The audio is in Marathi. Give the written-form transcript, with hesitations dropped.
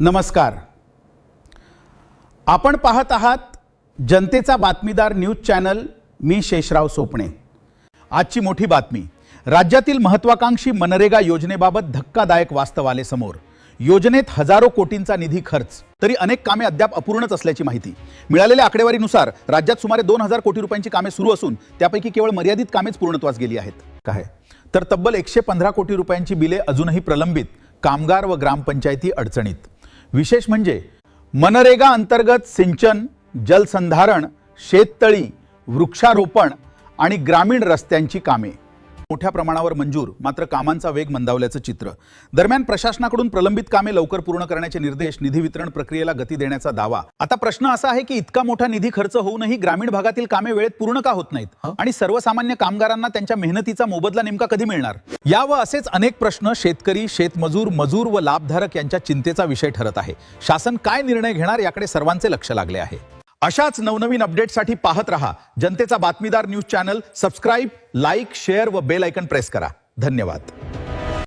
नमस्कार. आपण पाहत आहात जनतेचा बातमीदार न्यूज चॅनल. मी शेषराव सोपणे. आजची मोठी बातमी. राज्यातील महत्त्वाकांक्षी मनरेगा योजनेबाबत धक्कादायक वास्तव आले समोर. योजनेत हजारो कोटींचा निधी खर्च, तरी अनेक कामे अद्याप अपूर्णच असल्याची माहिती. मिळालेल्या आकडेवारीनुसार राज्यात सुमारे 2000 कोटी रुपयांची कामे सुरू असून त्यापैकी केवळ मर्यादित कामेच पूर्णत्वास गेली आहेत. काय तर तब्बल 115 कोटी रुपयांची बिले अजूनही प्रलंबित. कामगार व ग्रामपंचायती अडचणीत. विशेष म्हणजे मनरेगा अंतर्गत सिंचन, जलसंधारण, शेततळी, वृक्षारोपण आणि ग्रामीण रस्त्यांची कामे मोठ्या प्रमाणावर मंजूर, मात्र कामांचा वेग मंदावल्याचं चित्र. दरम्यान प्रशासनाकडून प्रलंबित कामे लवकर पूर्ण करण्याचे निर्देश, निधी वितरण प्रक्रियेला गती देण्याचा दावा. आता प्रश्न असा आहे की इतका मोठा निधी खर्च होऊनही ग्रामीण भागातील कामे वेळेत पूर्ण का होत नाहीत आणि सर्वसामान्य कामगारांना त्यांच्या मेहनतीचा मोबदला नेमका कधी मिळणार? या व असेच अनेक प्रश्न शेतकरी, शेतमजूर, मजूर व लाभधारक यांच्या चिंतेचा विषय ठरत आहे. शासन काय निर्णय घेणार याकडे सर्वांचे लक्ष लागले आहे. अशाच नवनवीन अपडेट्ससाठी पाहत रहा जनतेचा बातमीदार news channel. Subscribe, like, share व बेल आयकॉन प्रेस करा. धन्यवाद.